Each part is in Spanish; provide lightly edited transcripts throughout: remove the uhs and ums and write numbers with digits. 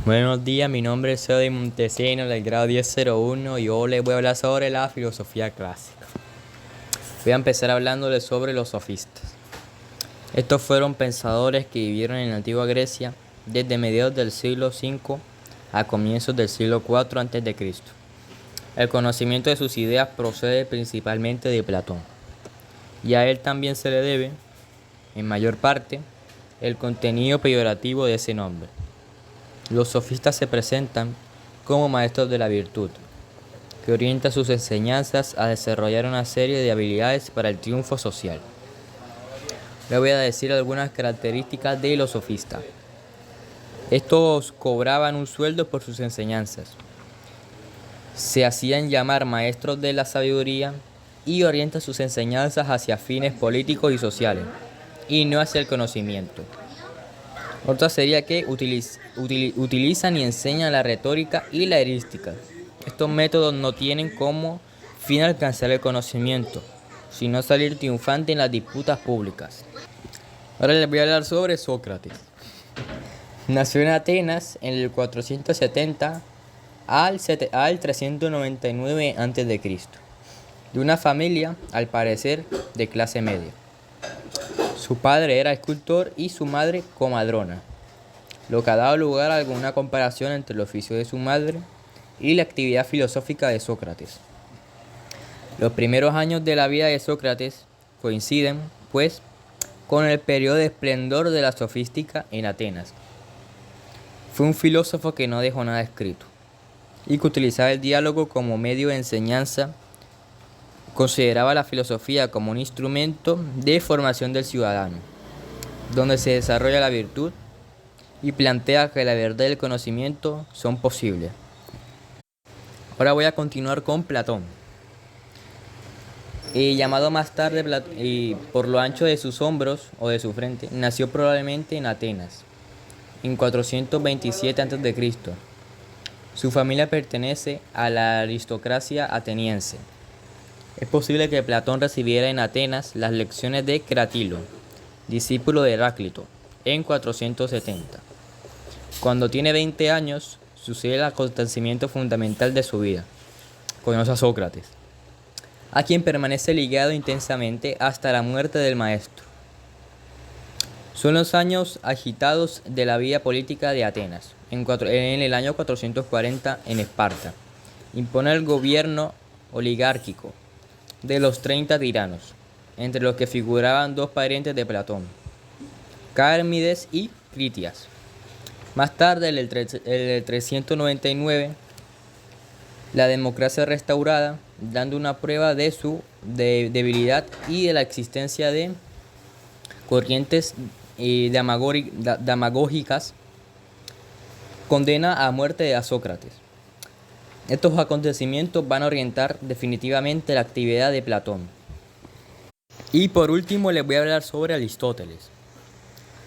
Buenos días, mi nombre es Eddie Montesino del grado 1001 y hoy les voy a hablar sobre la filosofía clásica. Voy a empezar hablándoles sobre los sofistas. Estos fueron pensadores que vivieron en la antigua Grecia desde mediados del siglo V a comienzos del siglo IV a.C. El conocimiento de sus ideas procede principalmente de Platón, y a él también se le debe, en mayor parte, el contenido peyorativo de ese nombre. Los sofistas se presentan como maestros de la virtud, que orientan sus enseñanzas a desarrollar una serie de habilidades para el triunfo social. Les voy a decir algunas características de los sofistas. Estos cobraban un sueldo por sus enseñanzas. Se hacían llamar maestros de la sabiduría y orientan sus enseñanzas hacia fines políticos y sociales, y no hacia el conocimiento. Otra sería que utilizan y enseñan la retórica y la erística. Estos métodos no tienen como fin alcanzar el conocimiento, sino salir triunfante en las disputas públicas. Ahora les voy a hablar sobre Sócrates. Nació en Atenas en el 470 al 399 a.C., de una familia, al parecer, de clase media. Su padre era escultor y su madre comadrona, lo que ha dado lugar a alguna comparación entre el oficio de su madre y la actividad filosófica de Sócrates. Los primeros años de la vida de Sócrates coinciden, pues, con el periodo de esplendor de la sofística en Atenas. Fue un filósofo que no dejó nada escrito y que utilizaba el diálogo como medio de enseñanza. Consideraba la filosofía como un instrumento de formación del ciudadano, donde se desarrolla la virtud y plantea que la verdad y el conocimiento son posibles. Ahora voy a continuar con Platón. Llamado más tarde por lo ancho de sus hombros o de su frente, nació probablemente en Atenas, en 427 a.C. Su familia pertenece a la aristocracia ateniense. Es posible que Platón recibiera en Atenas las lecciones de Cratilo, discípulo de Heráclito, en 470. Cuando tiene 20 años, sucede el acontecimiento fundamental de su vida. Conoce a Sócrates, a quien permanece ligado intensamente hasta la muerte del maestro. Son los años agitados de la vida política de Atenas. En el año 440, en Esparta, impone el gobierno oligárquico de los 30 tiranos, entre los que figuraban dos parientes de Platón, Cármides y Critias. Más tarde, en el 399, la democracia restaurada, dando una prueba de su debilidad y de la existencia de corrientes demagógicas, condena a muerte a Sócrates. Estos acontecimientos van a orientar definitivamente la actividad de Platón. Y por último les voy a hablar sobre Aristóteles.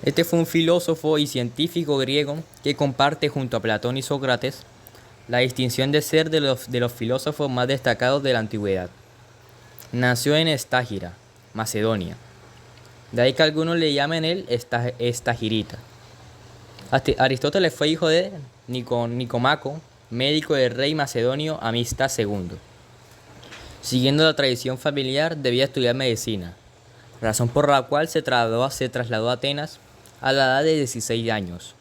Este fue un filósofo y científico griego que comparte junto a Platón y Sócrates la distinción de ser de los filósofos más destacados de la antigüedad. Nació en Estágira, Macedonia. De ahí que algunos le llamen el estagirita. Aristóteles fue hijo de Nicomaco, médico del rey macedonio Amistas II. Siguiendo la tradición familiar, debía estudiar medicina, razón por la cual se trasladó a Atenas a la edad de 16 años.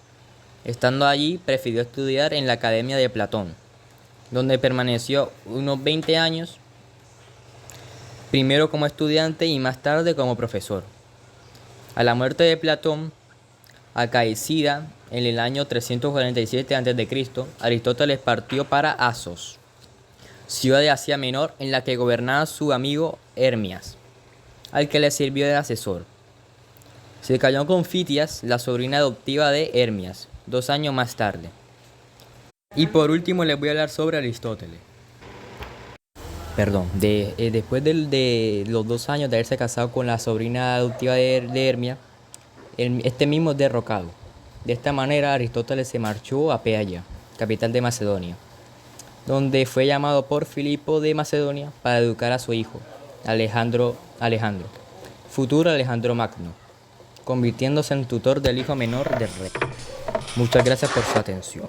Estando allí, prefirió estudiar en la Academia de Platón, donde permaneció unos 20 años, primero como estudiante y más tarde como profesor. A la muerte de Platón, acaecida en el año 347 a.C., Aristóteles partió para Asos, ciudad de Asia Menor en la que gobernaba su amigo Hermias, al que le sirvió de asesor. Se casó con Fitias, la sobrina adoptiva de Hermias, 2 años más tarde. Y por último les voy a hablar sobre Aristóteles. Después de los 2 años de haberse casado con la sobrina adoptiva de Hermias, este mismo es derrocado. De esta manera Aristóteles se marchó a Peaya, capital de Macedonia, donde fue llamado por Filipo de Macedonia para educar a su hijo, Alejandro, futuro Alejandro Magno, convirtiéndose en tutor del hijo menor del rey. Muchas gracias por su atención.